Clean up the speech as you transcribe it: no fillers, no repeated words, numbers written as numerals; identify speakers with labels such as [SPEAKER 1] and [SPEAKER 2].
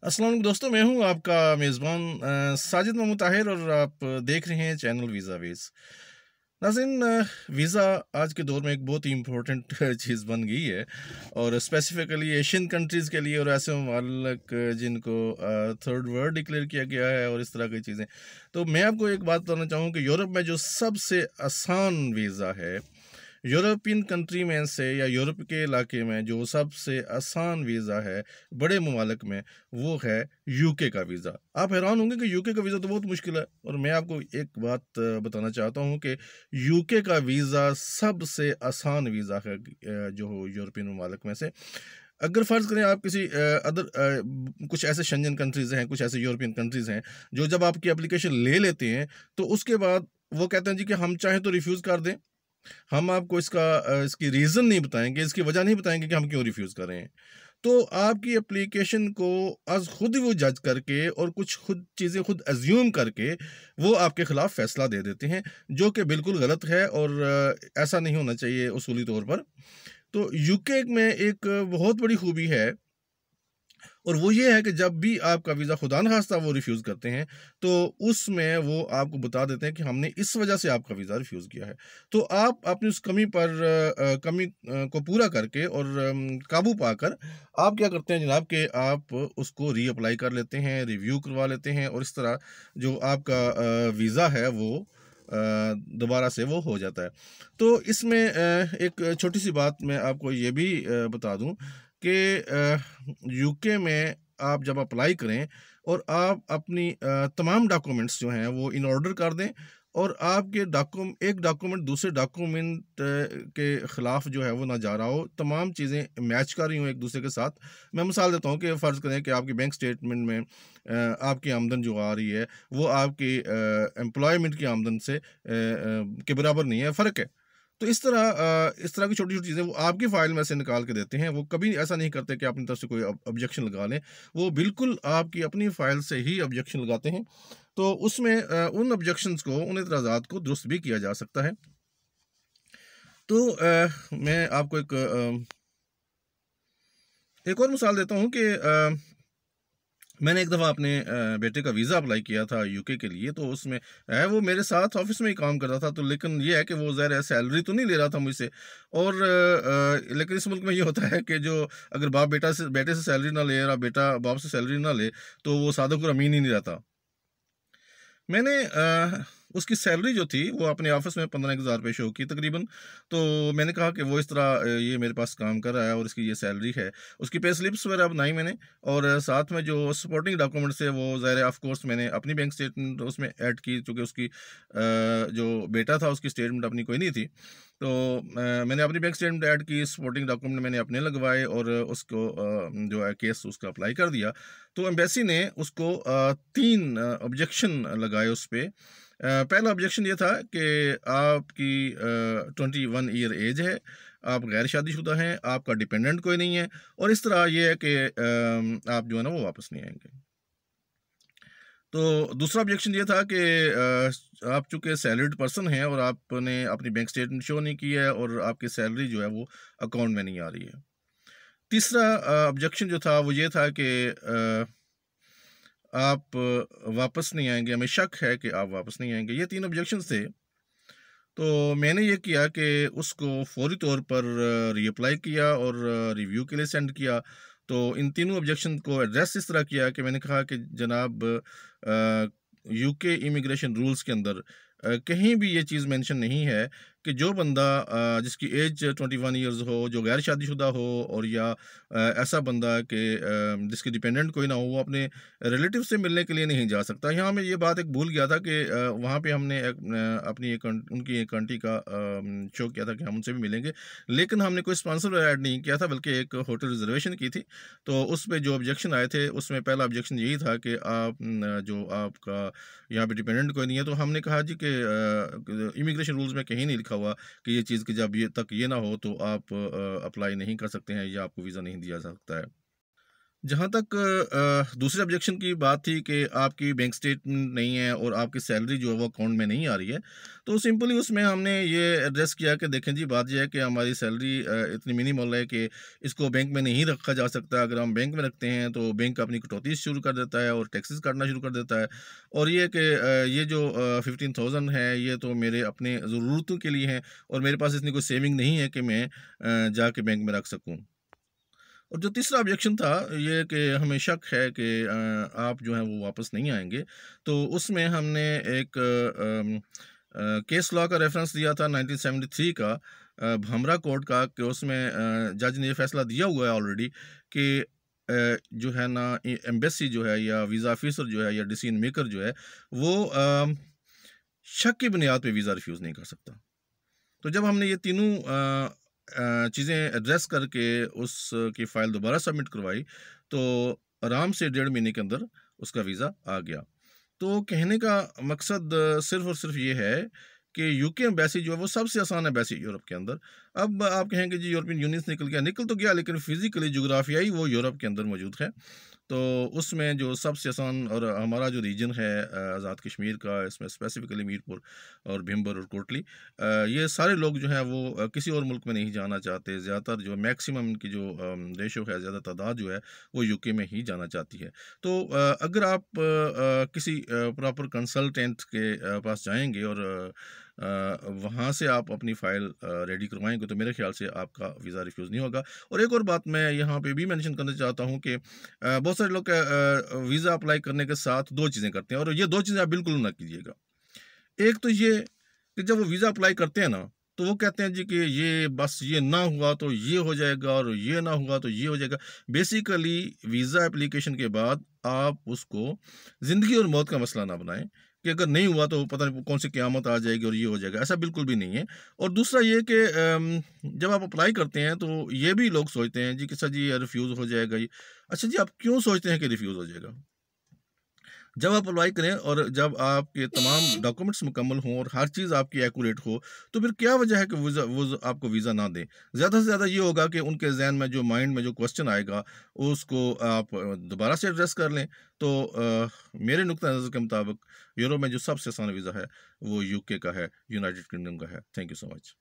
[SPEAKER 1] अस्सलाम वालेकुम दोस्तों, मैं हूं आपका मेज़बान साजिद महमूद ताहिर और आप देख रहे हैं चैनल वीज़ा वेज़। नाज़रीन, वीज़ा आज के दौर में एक बहुत ही इम्पोर्टेंट चीज़ बन गई है और स्पेसिफ़िकली एशियन कंट्रीज़ के लिए और ऐसे ममालिक जिनको थर्ड वर्ल्ड डिक्लेयर किया गया है और इस तरह की चीज़ें। तो मैं आपको एक बात बताना चाहूँ कि यूरोप में जो सबसे आसान वीज़ा है, यूरोपियन कंट्री में से या यूरोप के इलाके में जो सबसे आसान वीज़ा है बड़े ममालिक में, वो है यूके का वीज़ा। आप हैरान होंगे कि यूके का वीज़ा तो बहुत मुश्किल है, और मैं आपको एक बात बताना चाहता हूँ कि यूके का वीज़ा सबसे आसान वीज़ा है जो यूरोपियन ममालिक में से। अगर फ़र्ज़ करें आप किसी कुछ ऐसे शेंजन कंट्रीज़ हैं, कुछ ऐसे यूरोपियन कंट्रीज़ हैं, जो जब आपकी एप्लीकेशन ले लेते हैं, तो उसके बाद वो कहते हैं जी कि हम चाहें तो रिफ्यूज़ कर दें। हम आपको इसकी रीज़न नहीं बताएँगे, इसकी वजह नहीं बताएँगे कि हम क्यों रिफ्यूज़ कर रहे हैं। तो आपकी एप्लीकेशन को खुद ही वो जज करके और कुछ खुद चीज़ें खुद अज़्यूम करके वो आपके खिलाफ फ़ैसला दे देते हैं, जो कि बिल्कुल गलत है और ऐसा नहीं होना चाहिए उसूली तौर पर। तो यूके में एक बहुत बड़ी खूबी है, और वो ये है कि जब भी आपका वीज़ा खुदा न खास्ता वो रिफ्यूज़ करते हैं, तो उसमें वो आपको बता देते हैं कि हमने इस वजह से आपका वीज़ा रिफ्यूज़ किया है। तो आप अपनी उस कमी को पूरा करके और काबू पाकर आप क्या करते हैं जनाब कि आप उसको रीअप्लाई कर लेते हैं, रिव्यू करवा लेते हैं, और इस तरह जो आपका वीज़ा है वो दोबारा से वो हो जाता है। तो इसमें एक छोटी-सी बात मैं आपको ये भी बता दूँ कि यूके में आप जब अप्लाई करें और आप अपनी तमाम डॉक्यूमेंट्स जो हैं वो इन ऑर्डर कर दें, और आपके एक डॉक्यूमेंट दूसरे डॉक्यूमेंट के खिलाफ जो है वो ना जा रहा हो, तमाम चीज़ें मैच कर रही हों एक दूसरे के साथ। मैं मिसाल देता हूँ कि फ़र्ज़ करें कि आपकी बैंक स्टेटमेंट में आपकी आमदन जो आ रही है वो आपकी एम्प्लॉयमेंट की आमदन से के बराबर नहीं है, फ़र्क है। तो इस तरह की छोटी-छोटी चीज़ें वो आपकी फ़ाइल में से निकाल के देते हैं। वो कभी ऐसा नहीं करते कि अपनी तरफ से कोई ऑब्जेक्शन लगा लें। वो बिल्कुल आपकी अपनी फ़ाइल से ही ऑब्जेक्शन लगाते हैं। तो उसमें उन ऑब्जेक्शंस को, उन एतराज़ात को दुरुस्त भी किया जा सकता है। तो मैं आपको एक और मिसाल देता हूँ कि मैंने एक दफ़ा अपने बेटे का वीज़ा अप्लाई किया था यूके के लिए, तो उसमें है वो मेरे साथ ऑफ़िस में ही काम कर रहा था, तो लेकिन ये है कि वो ज़ाहिर है सैलरी तो नहीं ले रहा था मुझसे, और लेकिन इस मुल्क में ये होता है कि जो अगर बाप बेटे से सैलरी ना ले, और बेटा बाप से सैलरी ना ले, तो वो सादुक और अमीन ही नहीं रहता। मैंने उसकी सैलरी जो थी वो अपने ऑफ़िस में 15,000 रुपए शो की तकरीबन। तो मैंने कहा कि वो इस तरह ये मेरे पास काम कर रहा है और इसकी ये सैलरी है। उसकी पे स्लिप्स वगैरह बनाई मैंने, और साथ में जो सपोर्टिंग डॉक्यूमेंट्स है वो ज़ाहिर है ऑफ़ कोर्स मैंने अपनी बैंक स्टेटमेंट उसमें ऐड की, चूँकि उसकी जो बेटा था उसकी स्टेटमेंट अपनी कोई नहीं थी। तो मैंने अपनी बैंक स्टेटमेंट ऐड की, सपोर्टिंग डॉक्यूमेंट मैंने अपने लगवाए, और उसको जो है केस उसका अप्लाई कर दिया। तो एम्बेसी ने उसको 3 ऑब्जेक्शन लगाए उस पे। पहला ऑब्जेक्शन ये था कि आपकी 21 ईयर एज है, आप गैर शादीशुदा हैं, आपका डिपेंडेंट कोई नहीं है, और इस तरह ये है कि आप जो है ना वो वापस नहीं आएँगे। तो दूसरा ऑब्जेक्शन ये था कि आप चूँकि सैलरीड पर्सन हैं और आपने अपनी बैंक स्टेटमेंट शो नहीं की है, और आपकी सैलरी जो है वो अकाउंट में नहीं आ रही है। तीसरा ऑब्जेक्शन जो था वो ये था कि आप वापस नहीं आएँगे, हमें शक है कि आप वापस नहीं आएँगे। ये 3 ऑब्जेक्शंस थे। तो मैंने ये किया कि उसको फ़ौरी तौर पर रीअप्लाई किया और रिव्यू के लिए सेंड किया। तो इन तीनों ऑब्जेक्शन को एड्रेस इस तरह किया कि मैंने कहा कि जनाब, यूके इमिग्रेशन रूल्स के अंदर कहीं भी ये चीज़ मेंशन नहीं है कि जो बंदा जिसकी एज 21 इयर्स हो, जो गैर शादीशुदा हो, और या ऐसा बंदा कि जिसकी डिपेंडेंट कोई ना हो, वो अपने रिलेटिव से मिलने के लिए नहीं जा सकता। यहाँ मैं ये बात एक भूल गया था कि वहाँ पे हमने अपनी उनकी एक आंटी का शो किया था कि हम उनसे भी मिलेंगे, लेकिन हमने कोई स्पॉन्सर ऐड नहीं किया था, बल्कि एक होटल रिजर्वेशन की थी। तो उस पे जो ऑब्जेक्शन आए थे, उसमें पहला ऑब्जेक्शन यही था कि जो आपका यहाँ पे डिपेंडेंट कोई नहीं है। तो हमने कहा जी कि इमिग्रेशन रूल्स में कहीं नहीं लिखा हुआ कि ये चीज़ कि जब ये ना हो तो आप अप्लाई नहीं कर सकते हैं, या आपको वीज़ा नहीं दिया जा सकता है। जहाँ तक दूसरे ऑब्जेक्शन की बात थी कि आपकी बैंक स्टेटमेंट नहीं है और आपकी सैलरी जो है वो अकाउंट में नहीं आ रही है, तो सिंपली उसमें हमने ये एड्रेस किया कि देखें जी, बात ये है कि हमारी सैलरी इतनी मिनिमल है कि इसको बैंक में नहीं रखा जा सकता। अगर हम बैंक में रखते हैं तो बैंक अपनी कटौती शुरू कर देता है और टैक्सेस काटना शुरू कर देता है। और ये कि ये जो 15,000 है ये तो मेरे अपने ज़रूरतों के लिए हैं और मेरे पास इतनी कोई सेविंग नहीं है कि मैं जाके बैंक में रख सकूँ। और जो तीसरा ऑब्जेक्शन था ये कि हमें शक है कि आप जो हैं वो वापस नहीं आएँगे। तो उसमें हमने एक केस लॉ का रेफ़रेंस दिया था 1973 का, भमरा कोर्ट का, कि उसमें जज ने ये फ़ैसला दिया हुआ है ऑलरेडी कि जो है ना एम्बेसी जो है या वीज़ा ऑफ़िसर जो है या डिसीजन मेकर जो है वो शक की बुनियाद पे वीज़ा रिफ्यूज़ नहीं कर सकता। तो जब हमने ये तीनों चीज़ें एड्रेस करके उसकी फ़ाइल दोबारा सबमिट करवाई, तो आराम से 1.5 महीने के अंदर उसका वीज़ा आ गया। तो कहने का मकसद सिर्फ़ और सिर्फ़ ये है कि यूके एम्बेसी जो है वो सबसे आसान एम्बेसी यूरोप के अंदर। अब आप कहेंगे जी यूरोपियन यूनियन से निकल गया, निकल तो गया लेकिन फ़िज़िकली ज्योग्राफियाई वो यूरोप के अंदर मौजूद है। तो उसमें जो सबसे आसान और हमारा जो रीजन है आज़ाद कश्मीर का, इसमें स्पेसिफ़िकली मीरपुर और भीमबर और कोटली, ये सारे लोग जो हैं वो किसी और मुल्क में नहीं जाना चाहते। ज़्यादातर जो मैक्सिमम इनकी जो रेशो है, ज़्यादा तादाद जो है वो यूके में ही जाना चाहती है। तो अगर आप किसी प्रॉपर कंसल्टेंट के पास जाएँगे और वहाँ से आप अपनी फ़ाइल रेडी करवाएँगे तो मेरे ख़्याल से आपका वीज़ा रिफ्यूज़ नहीं होगा। और एक और बात मैं यहाँ पे भी मेंशन करना चाहता हूँ कि बहुत सारे लोग वीज़ा अप्लाई करने के साथ 2 चीज़ें करते हैं और ये 2 चीज़ें आप बिल्कुल ना कीजिएगा। एक तो ये कि जब वो वीज़ा अप्लाई करते हैं ना, तो वो कहते हैं जी कि ये बस ये ना हुआ तो ये हो जाएगा और ये ना हुआ तो ये हो जाएगा। बेसिकली वीज़ा एप्लीकेशन के बाद आप उसको ज़िंदगी और मौत का मसला ना बनाएँ कि अगर नहीं हुआ तो पता नहीं कौन सी क़यामत आ जाएगी और ये हो जाएगा, ऐसा बिल्कुल भी नहीं है। और दूसरा ये कि जब आप अप्लाई करते हैं तो ये भी लोग सोचते हैं जी कि सर जी ये रिफ्यूज़ हो जाएगा ये। अच्छा जी, आप क्यों सोचते हैं कि रिफ्यूज़ हो जाएगा? जब आप अप्लाई करें और जब आपके तमाम डॉक्यूमेंट्स मुकम्मल हों और हर चीज़ आपकी एक्यूरेट हो, तो फिर क्या वजह है कि आपको वीज़ा ना दें? ज़्यादा से ज़्यादा ये होगा कि उनके ज़हन में जो माइंड में जो क्वेश्चन आएगा, उसको आप दोबारा से एड्रेस कर लें। तो मेरे नुक्ता नज़र के मुताबिक यूरोप में जो सबसे आसान वीज़ा है, वो यूके का है, यूनाइटेड किंगडम का है। Thank you so much.